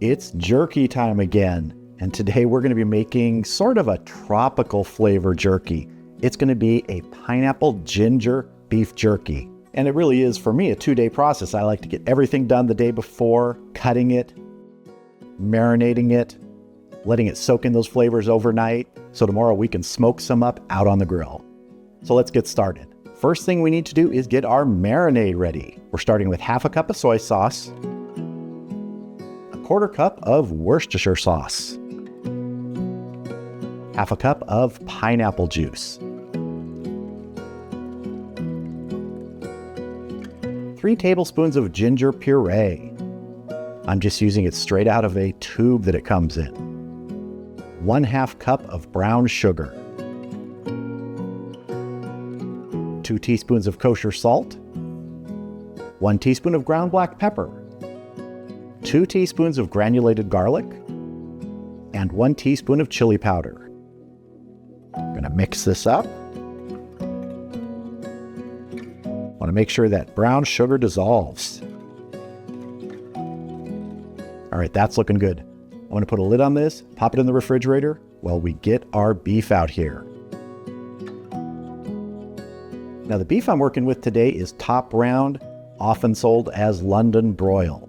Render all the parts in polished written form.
It's jerky time again, and today we're going to be making sort of a tropical flavor jerky. It's going to be a pineapple ginger beef jerky, and it really is, for me, a 2-day process. I like to get everything done the day before, cutting it, marinating it, letting it soak in those flavors overnight, so tomorrow we can smoke some up out on the grill. So let's get started. First thing we need to do is get our marinade ready. We're starting with half a cup of soy sauce, a quarter cup of Worcestershire sauce, half a cup of pineapple juice, 3 tablespoons of ginger puree. I'm just using it straight out of a tube that it comes in. 1/2 cup of brown sugar, 2 teaspoons of kosher salt, 1 teaspoon of ground black pepper, 2 teaspoons of granulated garlic, and 1 teaspoon of chili powder. I'm going to mix this up. Want to make sure that brown sugar dissolves. All right, that's looking good. I'm going to put a lid on this, pop it in the refrigerator while we get our beef out here. Now, the beef I'm working with today is top round, often sold as London broil.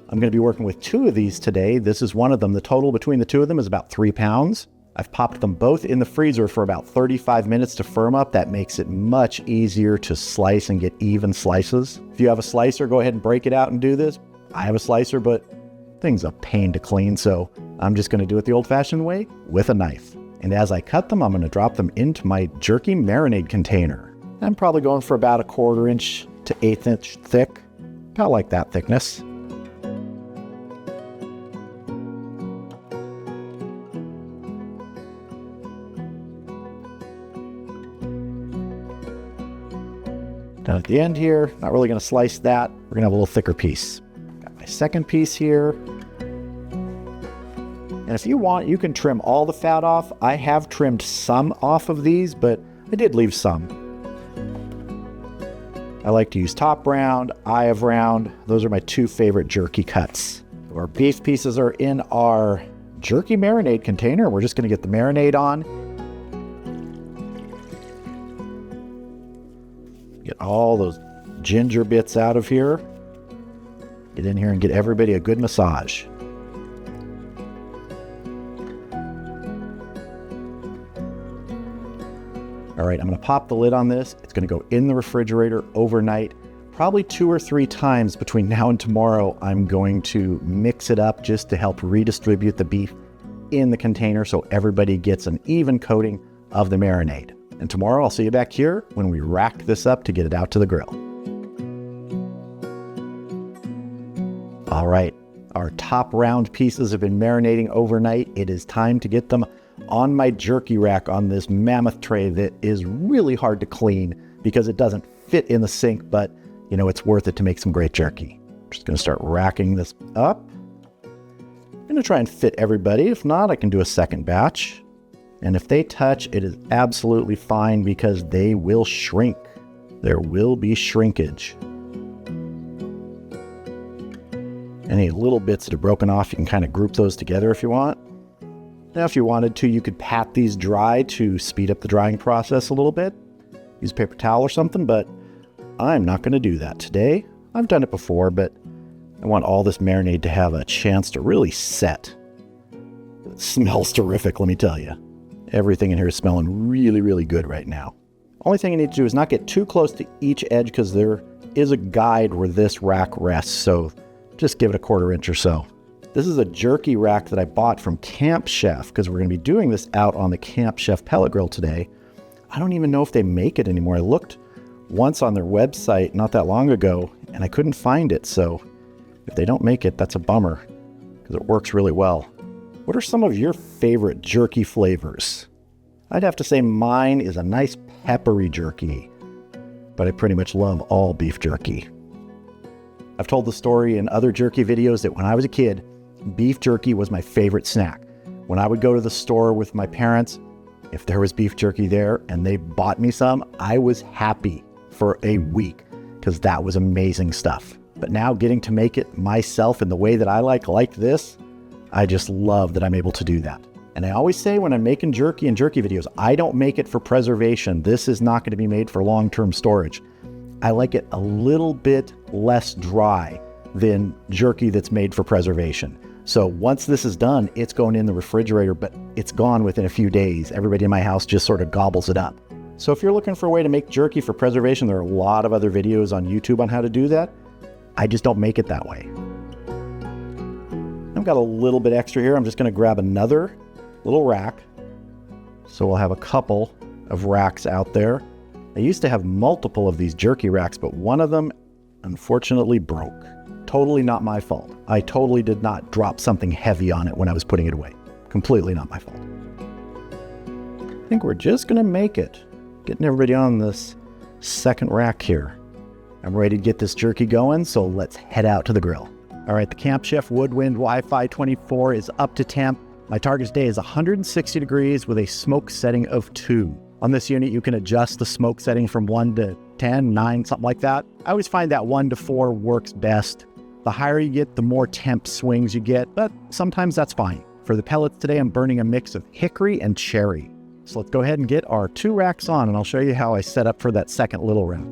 I'm going to be working with 2 of these today. This is one of them. The total between the 2 of them is about 3 pounds. I've popped them both in the freezer for about 35 minutes to firm up. That makes it much easier to slice and get even slices. If you have a slicer, go ahead and break it out and do this. I have a slicer, but thing's a pain to clean, so I'm just going to do it the old-fashioned way with a knife. And as I cut them, I'm going to drop them into my jerky marinade container. I'm probably going for about a 1/4 inch to 1/8 inch thick, about like that thickness. Down at the end here, not really going to slice that. We're going to have a little thicker piece. Got my second piece here. And if you want, you can trim all the fat off. I have trimmed some off of these, but I did leave some. I like to use top round, eye of round. Those are my 2 favorite jerky cuts. Our beef pieces are in our jerky marinade container. We're just going to get the marinade on. Get all those ginger bits out of here. Get in here and get everybody a good massage. All right, I'm going to pop the lid on this. It's going to go in the refrigerator overnight. Probably 2 or 3 times between now and tomorrow, I'm going to mix it up just to help redistribute the beef in the container so everybody gets an even coating of the marinade. And tomorrow I'll see you back here when we rack this up to get it out to the grill. All right, our top round pieces have been marinating overnight. It is time to get them on my jerky rack on this mammoth tray that is really hard to clean because it doesn't fit in the sink, but you know, it's worth it to make some great jerky. I'm just going to start racking this up. I'm going to try and fit everybody. If not, I can do a second batch. And if they touch, it is absolutely fine because they will shrink. There will be shrinkage. Any little bits that are broken off, you can kind of group those together if you want. Now, if you wanted to, you could pat these dry to speed up the drying process a little bit. Use a paper towel or something, but I'm not going to do that today. I've done it before, but I want all this marinade to have a chance to really set. It smells terrific, let me tell you. Everything in here is smelling really, really good right now. Only thing you need to do is not get too close to each edge because there is a guide where this rack rests, so just give it a 1/4 inch or so. This is a jerky rack that I bought from Camp Chef because we're going to be doing this out on the Camp Chef pellet grill today. I don't even know if they make it anymore. I looked once on their website not that long ago and I couldn't find it. So if they don't make it, that's a bummer because it works really well. What are some of your favorite jerky flavors? I'd have to say mine is a nice peppery jerky, but I pretty much love all beef jerky. I've told the story in other jerky videos that when I was a kid, beef jerky was my favorite snack. When I would go to the store with my parents, if there was beef jerky there and they bought me some, I was happy for a week because that was amazing stuff. But now getting to make it myself in the way that I like this, I just love that I'm able to do that. And I always say when I'm making jerky and jerky videos, I don't make it for preservation. This is not going to be made for long-term storage. I like it a little bit less dry than jerky that's made for preservation. So once this is done, it's going in the refrigerator, but it's gone within a few days. Everybody in my house just sort of gobbles it up. So if you're looking for a way to make jerky for preservation, there are a lot of other videos on YouTube on how to do that. I just don't make it that way. I've got a little bit extra here. I'm just going to grab another little rack. So we'll have a couple of racks out there. I used to have multiple of these jerky racks, but one of them unfortunately broke. Totally not my fault. I totally did not drop something heavy on it when I was putting it away. Completely not my fault. I think we're just going to make it. Getting everybody on this second rack here. I'm ready to get this jerky going, so let's head out to the grill. All right, the Camp Chef Woodwind Wi-Fi 24 is up to temp. My target today is 160 degrees with a smoke setting of 2. On this unit, you can adjust the smoke setting from 1 to 10, 9, something like that. I always find that 1 to 4 works best. The higher you get, the more temp swings you get, but sometimes that's fine. For the pellets today, I'm burning a mix of hickory and cherry. So let's go ahead and get our 2 racks on, and I'll show you how I set up for that second little rack.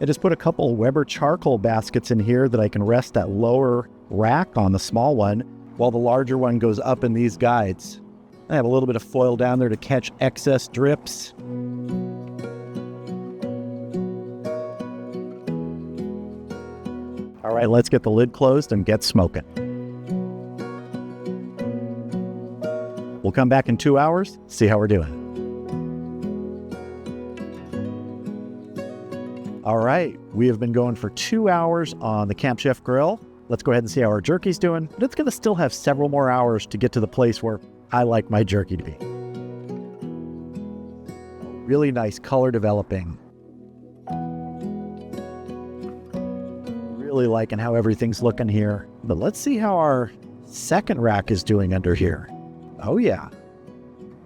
I just put a couple Weber charcoal baskets in here that I can rest that lower rack on the small one, while the larger one goes up in these guides. I have a little bit of foil down there to catch excess drips. All right, let's get the lid closed and get smoking. We'll come back in 2 hours, see how we're doing. All right, we have been going for 2 hours on the Camp Chef grill. Let's go ahead and see how our jerky's doing. But it's going to still have several more hours to get to the place where I like my jerky to be. Really nice color developing. Really liking how everything's looking here. But let's see how our second rack is doing under here. Oh yeah,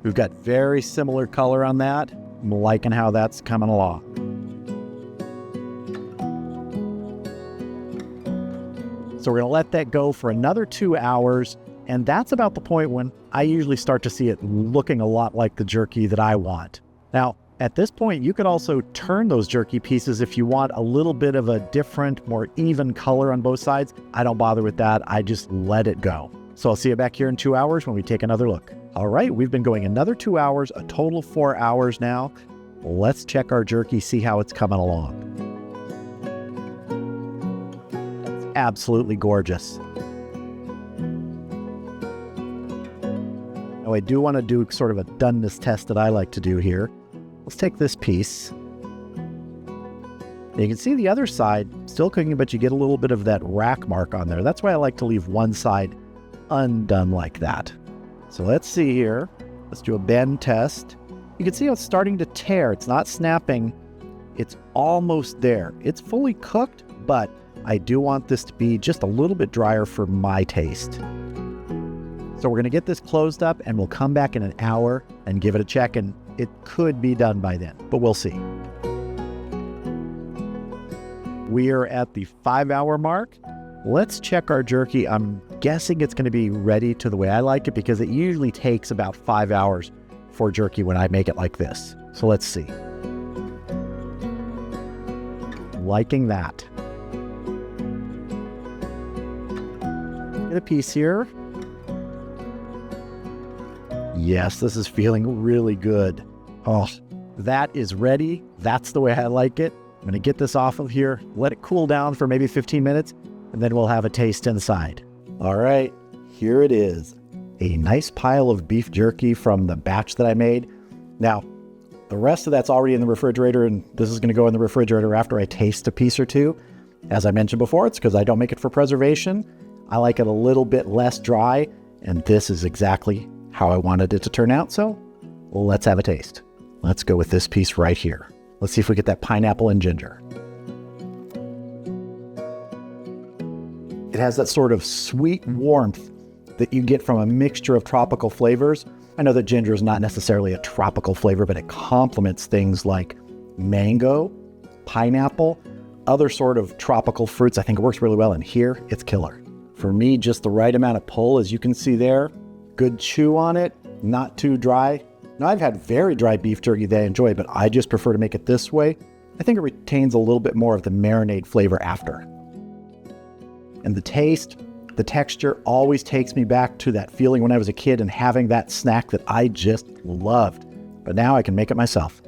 we've got very similar color on that. I'm liking how that's coming along. So we're gonna let that go for another 2 hours, and that's about the point when I usually start to see it looking a lot like the jerky that I want. Now, at this point, you could also turn those jerky pieces if you want a little bit of a different, more even color on both sides. I don't bother with that, I just let it go. So I'll see you back here in 2 hours when we take another look. All right, we've been going another 2 hours, a total of 4 hours now. Let's check our jerky, see how it's coming along. Absolutely gorgeous. Now I do want to do sort of a doneness test that I like to do here. Let's take this piece. You can see the other side still cooking, but you get a little bit of that rack mark on there. That's why I like to leave one side undone like that. So let's see here. Let's do a bend test. You can see how it's starting to tear. It's not snapping. It's almost there. It's fully cooked, but I do want this to be just a little bit drier for my taste. So we're going to get this closed up and we'll come back in an hour and give it a check, and it could be done by then, but we'll see. We are at the 5-hour mark. Let's check our jerky. I'm guessing it's going to be ready to the way I like it because it usually takes about 5 hours for jerky when I make it like this. So let's see. Liking that. Get a piece here. Yes, this is feeling really good. Oh, that is ready. That's the way I like it. I'm going to get this off of here, let it cool down for maybe 15 minutes, and then we'll have a taste inside. All right, here it is. A nice pile of beef jerky from the batch that I made. Now, the rest of that's already in the refrigerator, and this is going to go in the refrigerator after I taste a piece or two. As I mentioned before, it's because I don't make it for preservation. I like it a little bit less dry, and this is exactly how I wanted it to turn out, so let's have a taste. Let's go with this piece right here. Let's see if we get that pineapple and ginger. It has that sort of sweet warmth that you get from a mixture of tropical flavors. I know that ginger is not necessarily a tropical flavor, but it complements things like mango, pineapple, other sort of tropical fruits. I think it works really well, and here it's killer. For me, just the right amount of pull, as you can see there. Good chew on it, not too dry. Now, I've had very dry beef jerky that I enjoy, but I just prefer to make it this way. I think it retains a little bit more of the marinade flavor after. And the taste, the texture always takes me back to that feeling when I was a kid and having that snack that I just loved. But now I can make it myself.